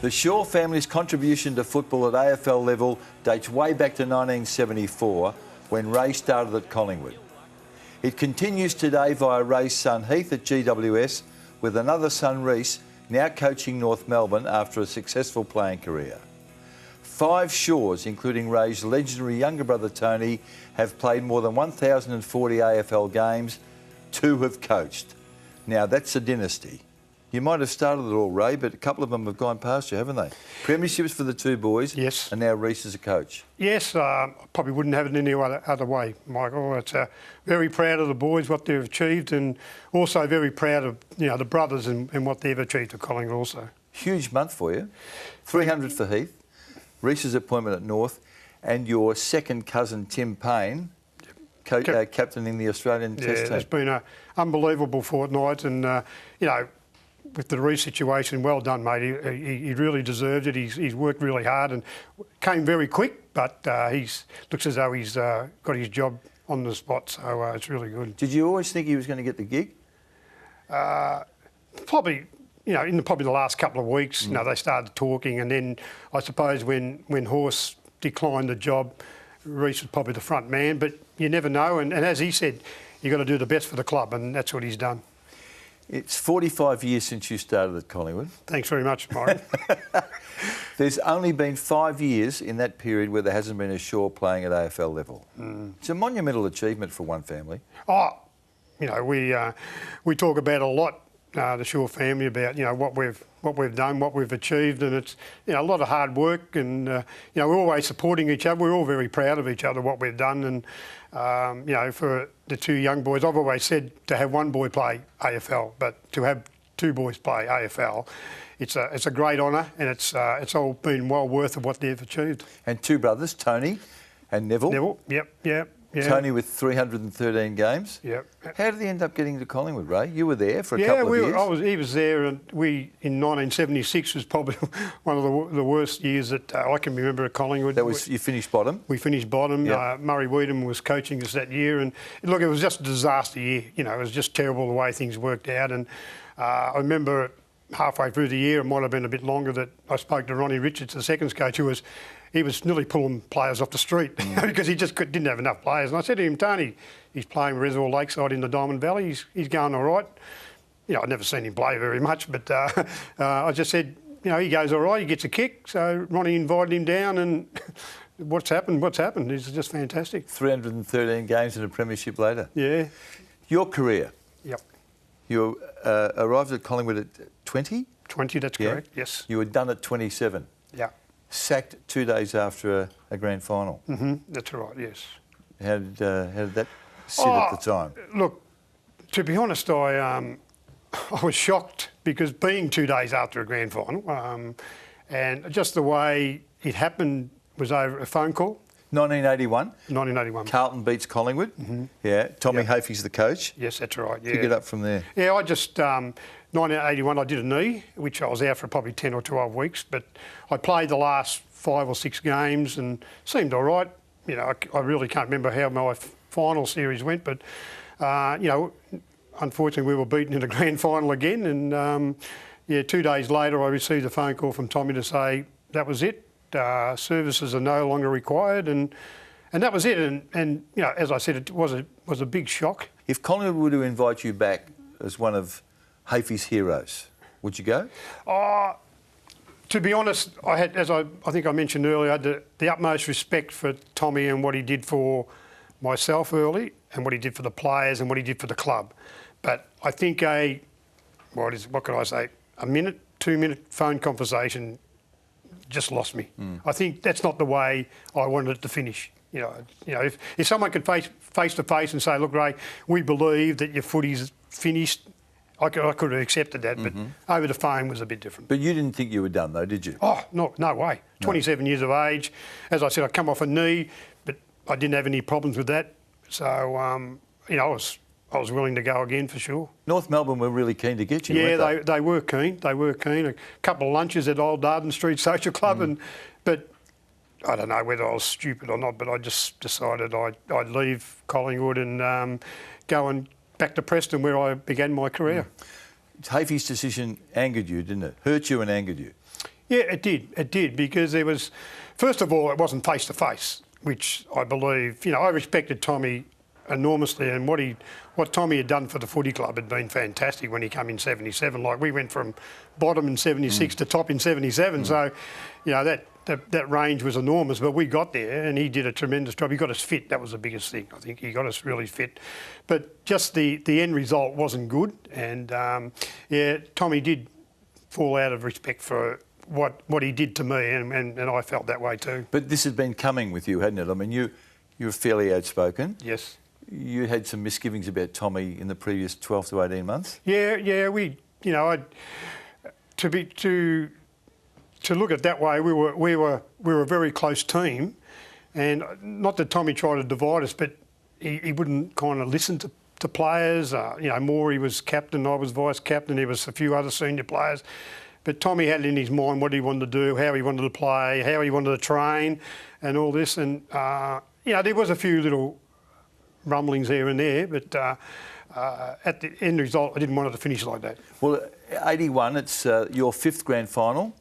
The Shaw family's contribution to football at AFL level dates way back to 1974 when Ray started at Collingwood. It continues today via Ray's son Heath at GWS, with another son Reece now coaching North Melbourne after a successful playing career. 5 Shaws, including Ray's legendary younger brother Tony, have played more than 1,040 AFL games. 2 have coached. Now that's a dynasty. You might have started it all, Ray, but a couple of them have gone past you, haven't they? Premierships for the 2 boys. Yes. And now Reece is a coach. Yes, probably wouldn't have it any other way, Michael. It's very proud of the boys, what they've achieved, and also very proud of the brothers and what they've achieved at Collingwood also. Huge month for you. 300 for Heath, Reece's appointment at North, and your second cousin Tim Payne, captaining the Australian Test team. It's been an unbelievable fortnight, and with the Reece situation, well done, mate. He really deserved it. He's worked really hard and came very quick, but he looks as though he's got his job on the spot, so it's really good. Did you always think he was going to get the gig? Probably, in probably the last couple of weeks, they started talking, and then I suppose when Horse declined the job, Reece was probably the front man, but you never know, and as he said, you've got to do the best for the club, and that's what he's done. It's 45 years since you started at Collingwood. Thanks very much, Mike. There's only been 5 years in that period where there hasn't been a Shaw playing at AFL level. It's a monumental achievement for one family. Oh, we talk about a lot, the Shaw family, about what we've done, what we've achieved, and it's a lot of hard work, and we're always supporting each other. We're all very proud of each other, what we've done, and for the 2 young boys, I've always said to have one boy play AFL, but to have 2 boys play AFL, it's a great honour, and it's all been well worth of what they've achieved. And 2 brothers, Tony and Neville. Neville, yep. Tony with 313 games. Yep. How did he end up getting to Collingwood, Ray? You were there for a couple of years. He was there, and in 1976 was probably one of the worst years that I can remember at Collingwood. You finished bottom. We finished bottom. Yep. Murray Weedham was coaching us that year, and look, it was just a disaster year. It was just terrible the way things worked out, and I remember halfway through the year, it might have been a bit longer, that I spoke to Ronnie Richards, the seconds coach, he was nearly pulling players off the street because he just didn't have enough players. And I said to him, Tony, he's playing Reservoir Lakeside in the Diamond Valley. He's going all right. I'd never seen him play very much, but I just said, he goes all right, he gets a kick. So Ronnie invited him down, and what's happened? It's just fantastic. 313 games and a premiership later. Yeah. Your career. Yep. You arrived at Collingwood at 20? 20, that's correct, yes. You were done at 27. Yeah. Sacked 2 days after a grand final. That's right, yes. How did that sit at the time? Look, to be honest, I was shocked, because being 2 days after a grand final, and just the way it happened was over a phone call. 1981. 1981. Carlton beats Collingwood. Yeah. Tommy Hafey's the coach. Yes, that's right. Yeah. Pick it up from there. Yeah, I just 1981 I did a knee, which I was out for probably 10 or 12 weeks, but I played the last 5 or 6 games and seemed all right. I really can't remember how my final series went, but unfortunately we were beaten in the grand final again, and 2 days later I received a phone call from Tommy to say that was it. Services are no longer required, and that was it. And as I said, it was a big shock. If Collingwood were to invite you back as one of Hafey's heroes, would you go? To be honest, I had, as I think I mentioned earlier, I had the utmost respect for Tommy and what he did for myself early, and what he did for the players, and what he did for the club. But I think what can I say? A 2-minute phone conversation just lost me. I think that's not the way I wanted it to finish. If someone could face to face and say, look, Ray, we believe that your footy's finished, I could have accepted that, but over the phone was a bit different. But you didn't think you were done, though, did you? Oh, no way. 27 years of age. As I said, I come off a knee, but I didn't have any problems with that. So, I was willing to go again for sure. North Melbourne were really keen to get you, weren't they? They were keen. They were keen. A couple of lunches at Old Darden Street Social Club, but I don't know whether I was stupid or not, but I just decided I'd leave Collingwood and go back to Preston, where I began my career. Hafey's decision angered you, didn't it? Hurt you and angered you. Yeah, it did. It did, because there was, first of all, it wasn't face to face, which I believe, I respected Tommy enormously, and what Tommy had done for the footy club had been fantastic when he came in 77. Like, we went from bottom in 76 to top in 77. So, that range was enormous, but we got there and he did a tremendous job. He got us fit. That was the biggest thing. I think he got us really fit. But just the end result wasn't good. And, Tommy did fall out of respect for what he did to me, and I felt that way too. But this had been coming with you, hadn't it? I mean, you were fairly outspoken. Yes. You had some misgivings about Tommy in the previous 12 to 18 months? Yeah, to look at it that way, we were a very close team, and not that Tommy tried to divide us, but he wouldn't kind of listen to players. Morey was captain, I was vice captain, there was a few other senior players. But Tommy had it in his mind what he wanted to do, how he wanted to play, how he wanted to train and all this. And, there was a few little rumblings here and there, but at the end result, I didn't want it to finish like that. Well, 81, it's your fifth grand final,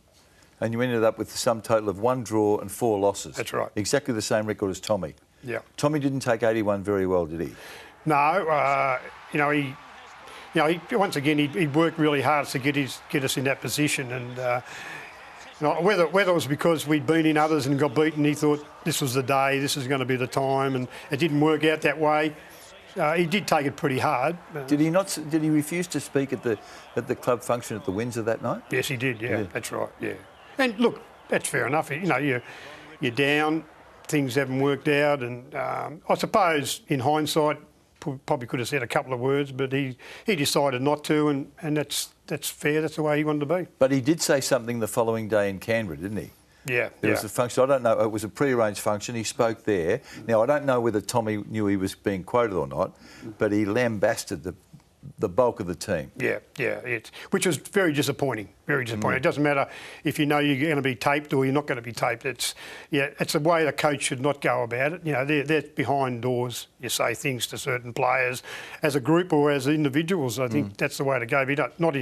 and you ended up with the sum total of 1 draw and 4 losses. That's right. Exactly the same record as Tommy. Yeah. Tommy didn't take 81 very well, did he? No, he once again, he worked really hard to get us in that position, and whether it was because we'd been in others and got beaten, he thought this was the day, this is going to be the time, and it didn't work out that way. He did take it pretty hard. Did he not? Did he refuse to speak at the club function at the Windsor that night? Yes, he did. Yeah, that's right. Yeah, and look, that's fair enough. You're down, things haven't worked out, and I suppose in hindsight, probably could have said a couple of words, but he decided not to, and that's fair. That's the way he wanted to be. But he did say something the following day in Canberra, didn't he? Yeah. There was a function, I don't know, it was a pre-arranged function, he spoke there. Now, I don't know whether Tommy knew he was being quoted or not, but he lambasted the bulk of the team. Yeah, which was very disappointing, very disappointing. It doesn't matter if you know you're going to be taped or you're not going to be taped. It's the way the coach should not go about it. They're behind doors. You say things to certain players as a group or as individuals. I think that's the way to go. But not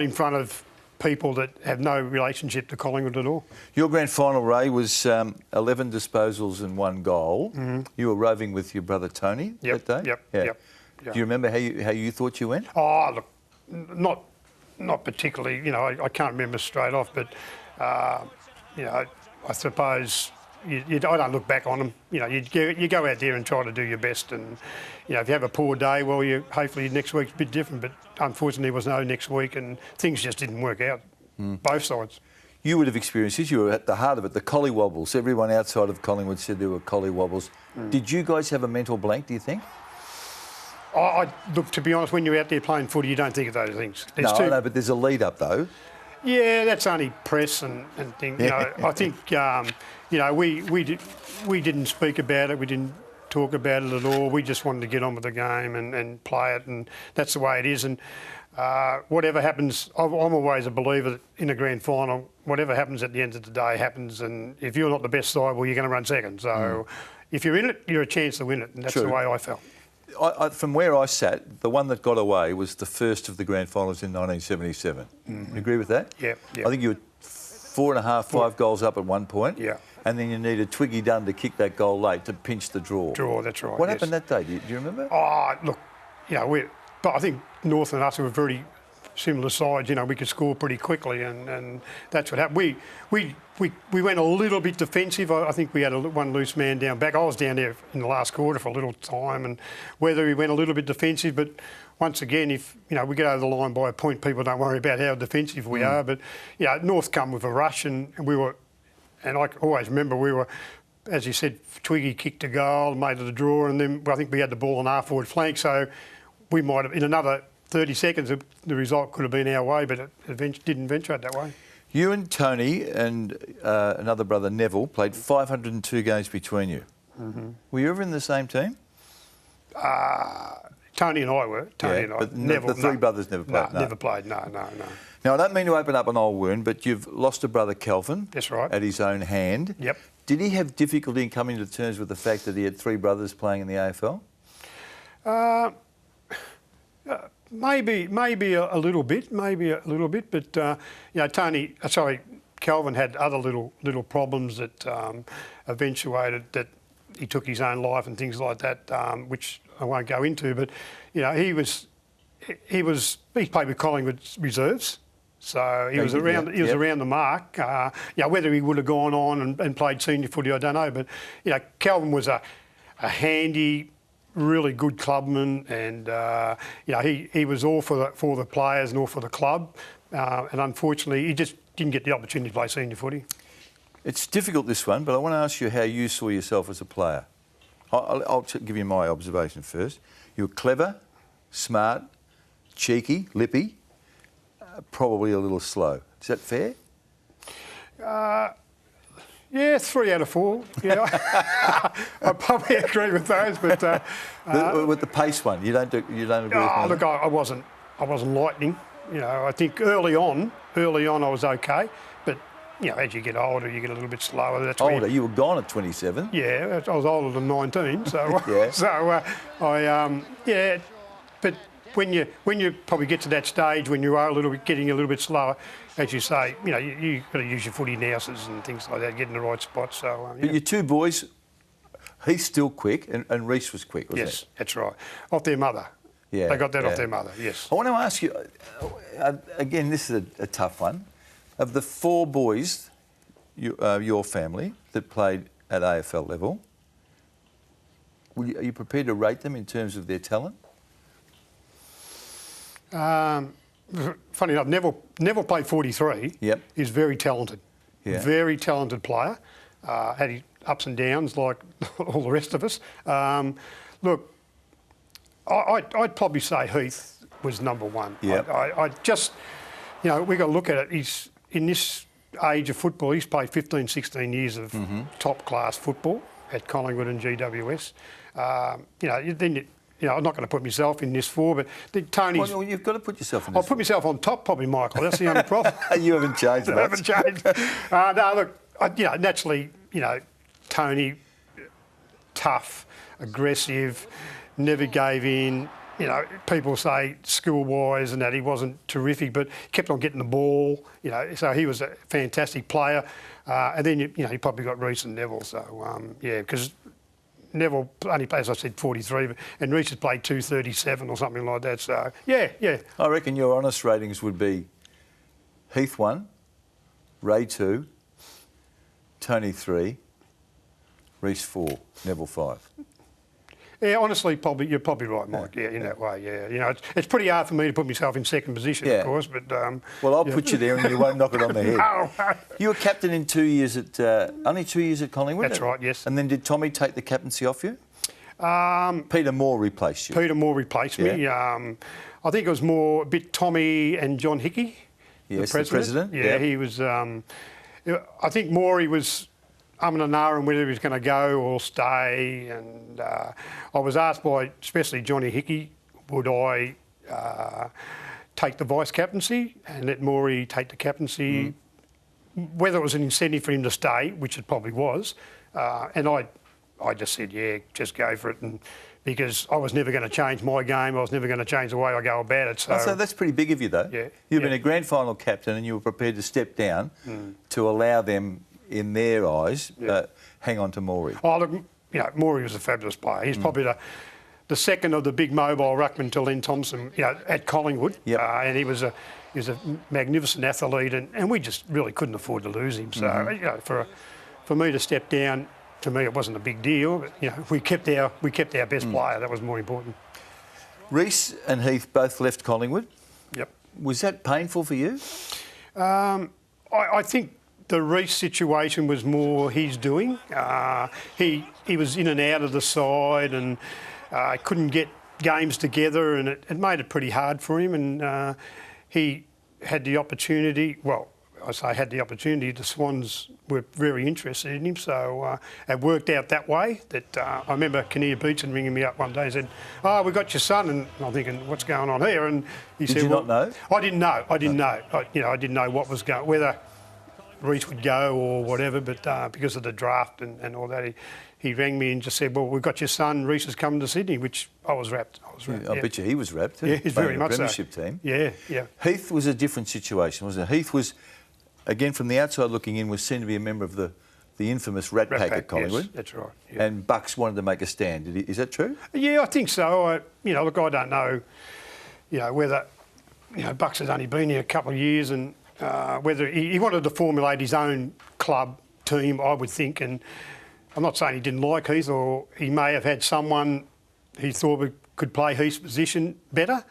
in front of people that have no relationship to Collingwood at all. Your grand final, Ray, was 11 disposals and 1 goal. You were roving with your brother Tony that day? Yep. Do you remember how you thought you went? Oh, look, not particularly. I can't remember straight off, but I suppose I don't look back on them. You go out there and try to do your best, and if you have a poor day, well, hopefully next week's a bit different. But unfortunately, there was no next week, and things just didn't work out. Both sides. You would have experienced this. You were at the heart of it. The collywobbles. Everyone outside of Collingwood said there were collywobbles. Did you guys have a mental blank? Do you think? Look, to be honest, when you're out there playing footy, you don't think of those things. I know, but there's a lead up though. Yeah, that's only press and things. I think we didn't speak about it. We didn't talk about it at all. We just wanted to get on with the game and play it, and that's the way it is. And whatever happens, I'm always a believer that in a grand final, whatever happens at the end of the day happens. And if you're not the best side, well, you're going to run second. So if you're in it, you're a chance to win it, and that's the way I felt. From where I sat, the one that got away was the first of the grand finals in 1977. You agree with that? Yeah. I think you were 4.5, 5 goals up at one point. Yeah. And then you needed Twiggy Dunn to kick that goal late to pinch the draw. That's right. What happened that day? Do you remember? Oh, look, but I think North and us were very similar sides. We could score pretty quickly, and that's what happened. We went a little bit defensive. I think we had one loose man down back. I was down there in the last quarter for a little time, and whether we went a little bit defensive, but once again, if we get over the line by a point, people don't worry about how defensive we are. But North come with a rush, and we were, and I always remember we were, as you said, Twiggy kicked a goal, made it a draw, and then I think we had the ball on our forward flank, so we might have in another 30 seconds, the result could have been our way, but it didn't venture out that way. You and Tony and another brother, Neville, played 502 games between you. Were you ever in the same team? Tony and I were. Tony and I. But Neville, the three brothers never played? No, never played, no. Now, I don't mean to open up an old wound, but you've lost a brother, Kelvin. That's right. At his own hand. Yep. Did he have difficulty in coming to terms with the fact that he had 3 brothers playing in the AFL? Maybe a little bit, but Kelvin had other little problems that eventuated that he took his own life and things like that, which I won't go into. But he played with Collingwood reserves. So he was around the mark. Whether he would have gone on and played senior footy, I don't know. But Kelvin was a handy, really good clubman, and he was all for the players and all for the club. And unfortunately, he just didn't get the opportunity to play senior footy. It's difficult, this one, but I want to ask you how you saw yourself as a player. I'll give you my observation first. You were clever, smart, cheeky, lippy, probably a little slow. Is that fair? Yeah, 3 out of 4. Yeah, I probably agree with those. But with the pace one, you don't agree with me? Look, I wasn't lightning. I think early on I was okay, but as you get older, you get a little bit slower. That's older? You were gone at 27. Yeah, I was older than 19. So yeah. But when you probably get to that stage when you are getting a little bit slower, as you say, you got to use your footy nouses and things like that, get in the right spot. So But your two boys, Heath's still quick, and Reece was quick, wasn't he? Yes, that's right. Off their mother. Yeah, they got that off their mother. Yes. I want to ask you again. This is a tough one. Of the 4 boys, your family that played at AFL level, are you prepared to rate them in terms of their talent? Funny enough, Neville played 43. Yep. He's very talented. Yeah. Very talented player. Had his ups and downs like all the rest of us. Look, I'd probably say Heath was number 1. Yep. I just, we got to look at it. He's in this age of football. He's played 15, 16 years of top class football at Collingwood and GWS. I'm not going to put myself in this 4, but Tony's... Well, you've got to put yourself in this. I'll put myself on top, probably, Michael. That's the only problem. You haven't changed much. I haven't changed. No, look, naturally, Tony, tough, aggressive, never gave in. People say school-wise and that he wasn't terrific, but kept on getting the ball. So he was a fantastic player. And then you probably got Reece and Neville. So because Neville only played, as I said, 43, and Reece has played 237 or something like that. So yeah. I reckon your honest ratings would be Heath 1, Ray 2, Tony 3, Reece 4, Neville 5. Yeah, honestly, you're probably right, Mike. Yeah, in that way. Yeah, it's pretty hard for me to put myself in second position, of course. But well, I'll put you there, and you won't knock it on the head. No. You were captain in 2 years at only 2 years at Collingwood. That's right. Yes. And then did Tommy take the captaincy off you? Peter Moore replaced you. Peter Moore replaced me. I think it was more a bit Tommy and John Hickey. Yes, the president. Yeah, he was. I think Morey was and ahhing whether he was going to go or stay, and I was asked by especially Johnny Hickey, would I take the vice captaincy and let Morey take the captaincy, whether it was an incentive for him to stay, which it probably was, and I just said, yeah, just go for it, and because I was never going to change my game, I was never going to change the way I go about it. So that's pretty big of you, though. Yeah, You've been a grand final captain, and you were prepared to step down to allow them, in their eyes, hang on to Morey. Oh, look, Morey was a fabulous player. He's probably the second of the big mobile ruckman to Len Thompson, at Collingwood. Yep. And he was a magnificent athlete, and we just really couldn't afford to lose him. So, for me to step down, to me it wasn't a big deal. But, we kept our best player. That was more important. Reece and Heath both left Collingwood. Yep. Was that painful for you? I think the Reece situation was more his doing. He was in and out of the side and couldn't get games together, and it made it pretty hard for him. And he had the opportunity. Well, I say had the opportunity. The Swans were very interested in him, so it worked out that way. That I remember Kinnear Beetson ringing me up one day and said, "Oh, we got your son," and I'm thinking, "What's going on here?" And he said, "Did you not know?" I didn't know. I didn't know what was going, whether Reece would go or whatever, but because of the draft and all that, he rang me and just said, "Well, we've got your son, Reece is coming to Sydney," which I was rapt. I bet you he was rapt. Yeah, he's very much so. Premiership team. Yeah. Heath was a different situation, wasn't it? Heath was again, from the outside looking in, was seen to be a member of the infamous Rat Pack at Collingwood. Yes, that's right. Yeah. And Bucks wanted to make a stand. Is that true? Yeah, I think so. Look, I don't know, whether, Bucks has only been here a couple of years and whether he wanted to formulate his own club team, I would think. And I'm not saying he didn't like Heath, or he may have had someone he thought could play Heath's position better.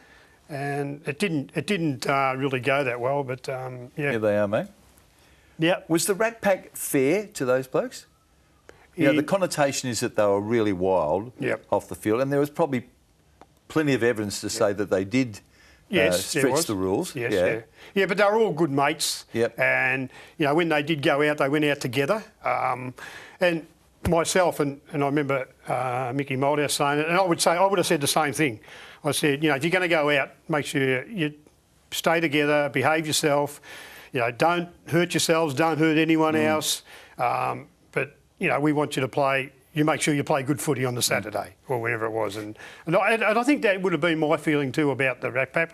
And it didn't really go that well, but yeah. Here they are, mate. Yeah. Was the Rat Pack fair to those blokes? The connotation is that they were really wild off the field, and there was probably plenty of evidence to say that they did stretch the rules. Yes, yeah, but they were all good mates. Yep. And, when they did go out, they went out together. And myself and I remember Mickey Moldhouse saying it, and I would have said the same thing. I said, if you're going to go out, make sure you stay together, behave yourself, don't hurt yourselves, don't hurt anyone else. But, we want you to play, you make sure you play good footy on the Saturday or whenever it was. And I think that would have been my feeling too about the Rat Pack.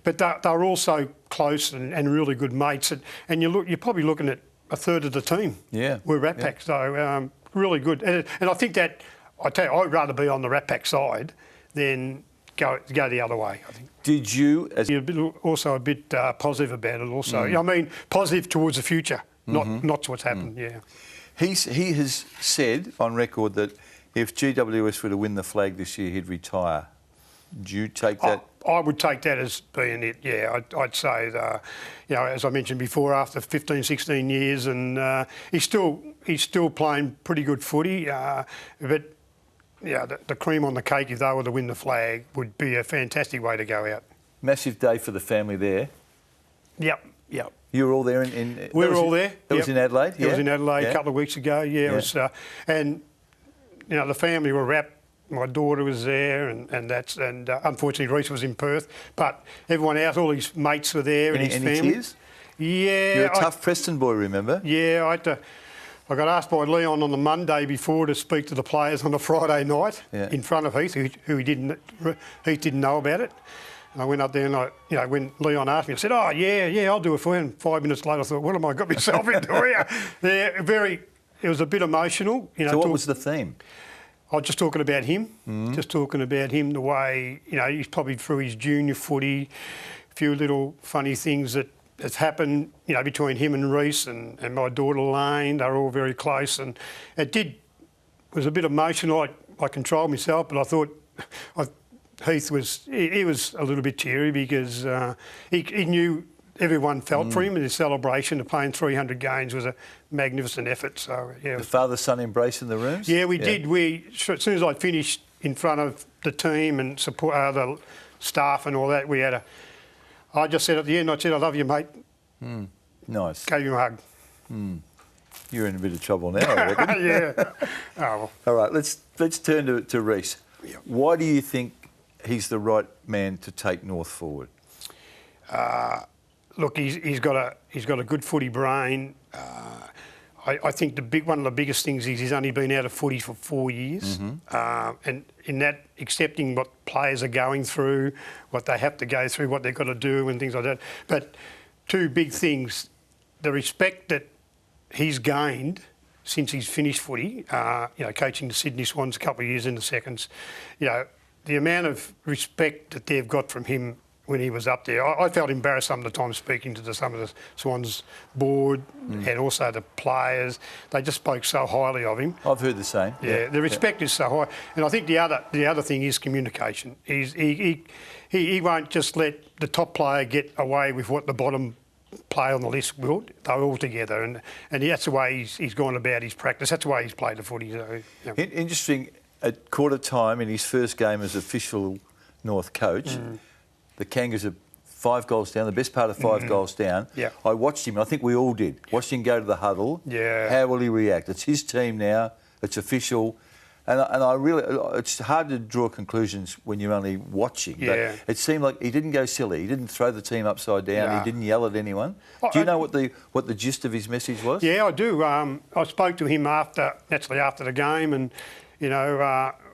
But they were also close and really good mates. And you're probably looking at a third of the team were Rat Pack. So really good. And I think that, I tell you, I'd rather be on the Rat Pack side than go the other way, I think. Did you... also a bit positive about it also. I mean, positive towards the future, not to what's happened, He has said on record that if GWS were to win the flag this year, he'd retire. Do you take that? I would take that as being it, yeah. I'd say, as I mentioned before, after 15, 16 years, and he's still playing pretty good footy, but the cream on the cake, if they were to win the flag, would be a fantastic way to go out. Massive day for the family there. Yep. You were all there we were all there. That was in Adelaide? It was in Adelaide a couple of weeks ago, It was, and, the family were wrapped. My daughter was there, and unfortunately Reece was in Perth. But everyone else, all his mates were there, and his family. Tears? Yeah. You're a tough Preston boy, remember? Yeah, I got asked by Leon on the Monday before to speak to the players on the Friday night in front of Heath, who Heath didn't know about it. And I went up there and when Leon asked me, I said, "Oh yeah, I'll do it for you." And 5 minutes later, I thought, "What am I got myself into here?" It was a bit emotional. So what was the theme? I was just talking about him, the way, he's probably through his junior footy, a few little funny things that's happened, between him and Reece and my daughter Lane. They're all very close, and it was a bit emotional. I controlled myself, but I thought Heath was a little bit teary because he knew everyone felt for him, and his celebration of playing 300 games was a magnificent effort. So the father-son embrace in the rooms? Yeah, we did. As soon as I finished in front of the team and support the staff and all that, I just said at the end, I said, "I love you, mate." Nice. Gave him a hug. You're in a bit of trouble now, I reckon. Yeah. Oh, well. All right, let's turn to Reece. Yep. Why do you think he's the right man to take North forward? Look, he's got a good footy brain. I think one of the biggest things is he's only been out of footy for 4 years, and in that, accepting what players are going through, what they have to go through, what they've got to do, and things like that. But two big things: the respect that he's gained since he's finished footy, coaching the Sydney Swans a couple of years in the seconds. The amount of respect that they've got from him when he was up there. I felt embarrassed some of the time speaking to some of the Swans board and also the players. They just spoke so highly of him. I've heard the same. Yeah, the respect is so high. And I think the other thing is communication. He won't just let the top player get away with what the bottom player on the list will. They're all together, and that's the way he's gone about his practice. That's the way he's played the footy. So, Interesting, at quarter time in his first game as official North coach, the Kangas are 5 goals down, the best part of 5 goals down. Yeah. I watched him, I think we all did, watched him go to the huddle. Yeah. How will he react? It's his team now, it's official. And I really, it's hard to draw conclusions when you're only watching. Yeah. But it seemed like he didn't go silly. He didn't throw the team upside down. Nah. He didn't yell at anyone. Do you know what the gist of his message was? Yeah, I do. I spoke to him naturally after the game, and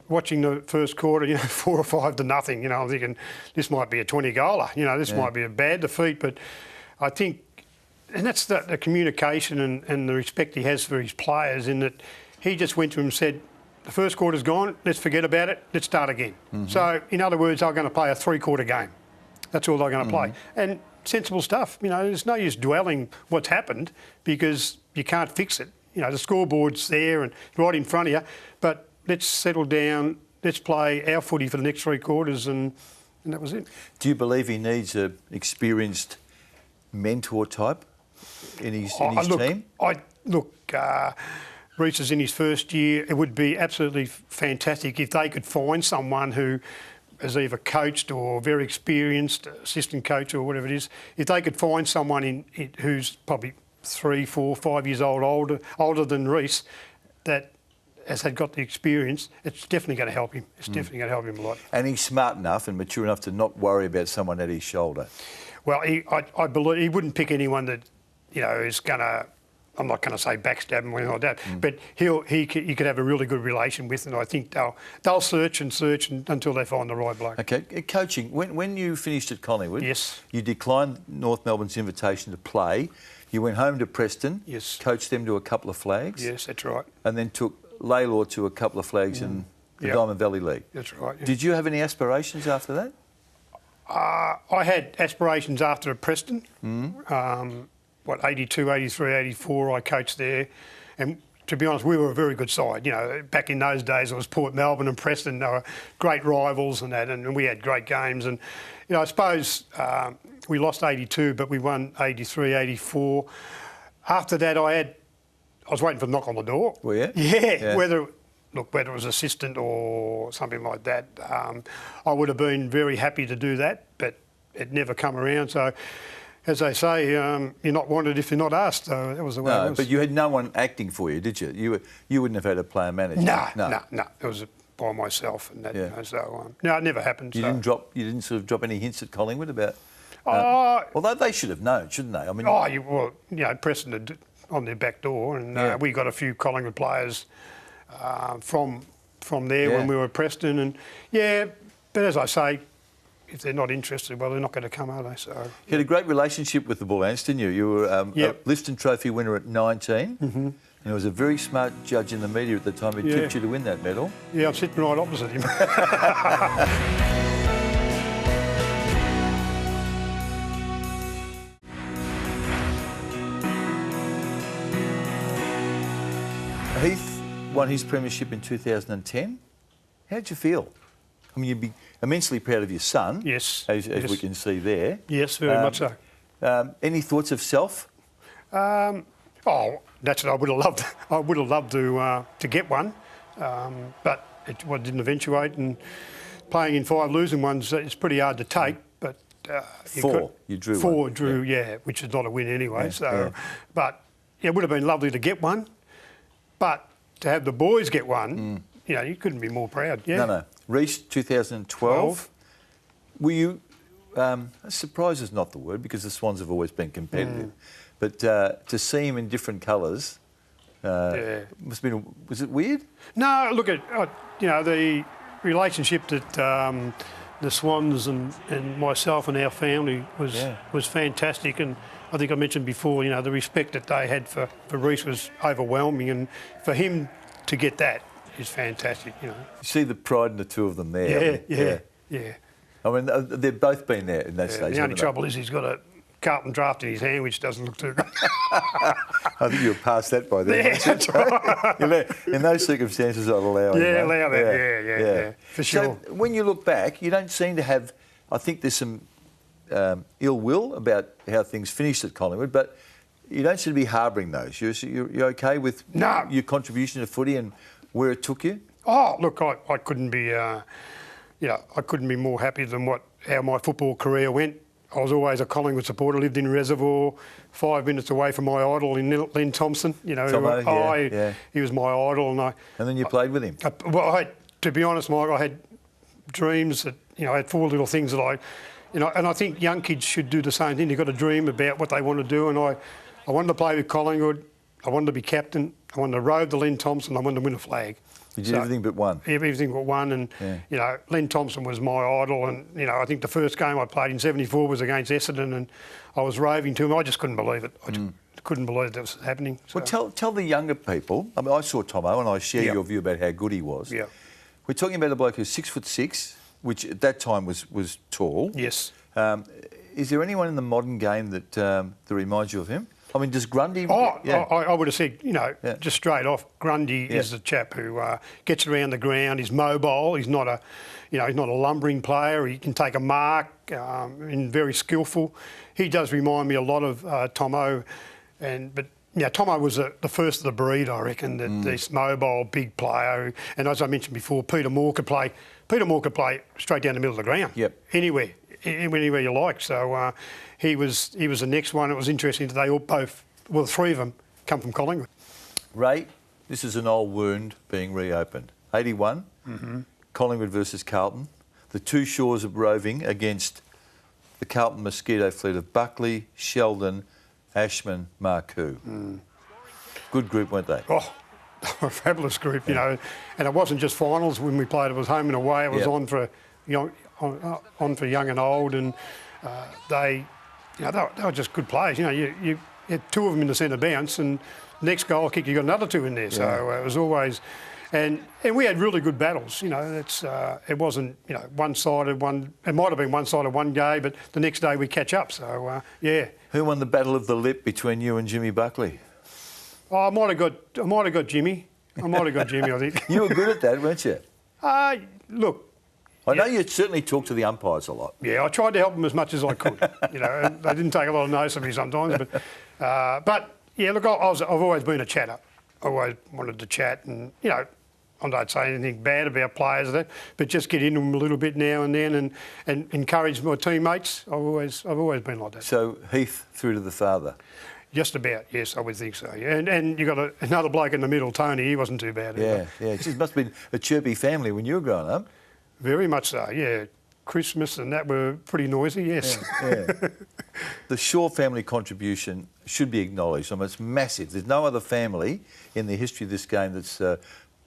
watching the first quarter, 4 or 5 to nothing. I'm thinking this might be a 20-goaler. This might be a bad defeat, but I think that's the communication and the respect he has for his players, in that he just went to him and said, the first quarter's gone, let's forget about it, let's start again. So, in other words, they're going to play a three-quarter game. That's all they're going to play. And sensible stuff. You know, there's no use dwelling what's happened, because you can't fix it. You know, the scoreboard's there and right in front of you, but let's settle down, let's play our footy for the next three quarters, and that was it. Do you believe he needs an experienced mentor type in his team? Reece is in his first year. It would be absolutely fantastic if they could find someone who is either coached or very experienced, assistant coach or whatever it is. If they could find someone who's probably 3, 4, 5 years older than Reece, that has got the experience, it's definitely going to help him. It's definitely going to help him a lot. And he's smart enough and mature enough to not worry about someone at his shoulder. Well, I believe he wouldn't pick anyone that, you know, is going to, I'm not going to say backstab him or anything like that, but he could have a really good relation with, and I think they'll search until they find the right bloke. Okay, coaching. When you finished at Collingwood, yes, you declined North Melbourne's invitation to play. You went home to Preston, yes, coached them to a couple of flags. Yes, that's right. And then took Laylaw to a couple of flags in the Diamond Valley League. That's right. Yeah. Did you have any aspirations after that? I had aspirations after Preston. 82, 83, 84, I coached there. And to be honest, we were a very good side. You know, back in those days, it was Port Melbourne and Preston. They were great rivals and that, and we had great games. And, you know, I suppose we lost 82, but we won 83, 84. After that, I was waiting for the knock on the door. Were you? Yeah. Whether it was assistant or something like that, I would have been very happy to do that, but it never come around. So, as they say, you're not wanted if you're not asked. So that was the way it was. But you had no one acting for you, did you? You wouldn't have had a player manager. No. It was by myself, and that. You know, so no, it never happened. You didn't sort of drop any hints at Collingwood about. Although they should have known, shouldn't they? I mean. Preston had on their back door, and we got a few Collingwood players from there when we were at Preston, and but as I say, if they're not interested, well, they're not going to come, are they? So you had a great relationship with the Bullants, didn't you? You were a Lifton Trophy winner at 19, and there was a very smart judge in the media at the time who tipped you to win that medal. Yeah, I'm sitting right opposite him. Heath won his premiership in 2010. How did you feel? I mean, you'd be immensely proud of your son. Yes. As we can see there. Yes, very much so. Any thoughts of self? Naturally, I would have loved to get one, but it didn't eventuate. And playing in 5 losing ones, it's pretty hard to take. But you drew four one. drew, which is not a win anyway. But it would have been lovely to get one. But to have the boys get one, you know, you couldn't be more proud. Yeah. No. Reece, 2012. Were you, surprised is not the word, because the Swans have always been competitive, but to see him in different colours, must have been, was it weird? No, look at, the relationship that the Swans and myself and our family was fantastic, and I think I mentioned before, you know, the respect that they had for Reece was overwhelming, and for him to get that is fantastic, you know. You see the pride in the two of them there. Yeah. I mean, they've both been there in that stage. The only trouble is he's got a Carlton draft in his hand, which doesn't look too good. I think you're past that by then. Yeah, that's right. In those circumstances, I'd allow it. Yeah, allow that. Yeah, for sure. So when you look back, you don't seem to have. I think there's some ill will about how things finished at Collingwood, but you don't seem to be harbouring those. You're okay with your contribution to footy and where it took you? Oh, look, I couldn't be, I couldn't be more happy than how my football career went. I was always a Collingwood supporter, lived in Reservoir, 5 minutes away from my idol in Len Thompson. You know, he was my idol. And then you played with him? To be honest, Mike, I had dreams that, I had 4 little things that and I think young kids should do the same thing. You've got to dream about what they want to do, and I wanted to play with Collingwood. I wanted to be captain. I wanted to row the Len Thompson. I wanted to win a flag. You did everything but one. Everything but one, and you know, Len Thompson was my idol, and you know, I think the first game I played in '74 was against Essendon, and I was raving to him. I just couldn't believe it. I just couldn't believe that was happening. So. Well, tell the younger people. I mean, I saw Tomo, and I share your view about how good he was. Yeah. We're talking about a bloke who's 6'6", which at that time was tall. Yes. Is there anyone in the modern game that reminds you of him? I mean, does Grundy... I would have said, you know, just straight off, Grundy is the chap who gets around the ground. He's mobile. He's not a, you know, he's not a lumbering player. He can take a mark and very skillful. He does remind me a lot of Tomo, but yeah, Tomo was the first of the breed, I reckon. That this mobile big player, and as I mentioned before, Peter Moore could play straight down the middle of the ground. Yep. Anywhere you like. So he was the next one. It was interesting that they all the three of them come from Collingwood. Ray, this is an old wound being reopened. 81, Collingwood versus Carlton. The two shores of roving against the Carlton mosquito fleet of Buckley, Sheldon, Ashman, Marcoux. Good group, weren't they? Oh, they were a fabulous group, you know. And it wasn't just finals when we played. It was home and away. It was on for young and old, and they were just good players. You know, you had two of them in the centre bounce, and next goal kick you got another two in there. So it was always, and we had really good battles. You know, it wasn't one-sided. It might have been one-sided one day, but the next day we catch up. So yeah. Who won the battle of the lip between you and Jimmy Buckley? Oh, I might have got Jimmy. I think. You were good at that, weren't you? Look. I know you certainly talked to the umpires a lot. Yeah, I tried to help them as much as I could. You know, and they didn't take a lot of notice of me sometimes. But yeah, look, I've always been a chatter. I always wanted to chat, and you know, I don't say anything bad about players, but just get into them a little bit now and then, and encourage my teammates. I've always been like that. So Heath through to the father. Just about, yes, I would think so. Yeah. And you got another bloke in the middle, Tony. He wasn't too bad either. Yeah. It must have been a chirpy family when you were growing up. Very much so, yeah. Christmas and that were pretty noisy, yes. Yeah. The Shaw family contribution should be acknowledged. I mean, it's massive. There's no other family in the history of this game that's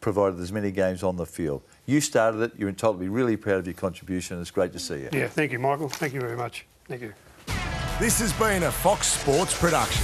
provided as many games on the field. You started it. You're entitled to be really proud of your contribution. It's great to see you. Yeah, thank you, Michael. Thank you very much. Thank you. This has been a Fox Sports production.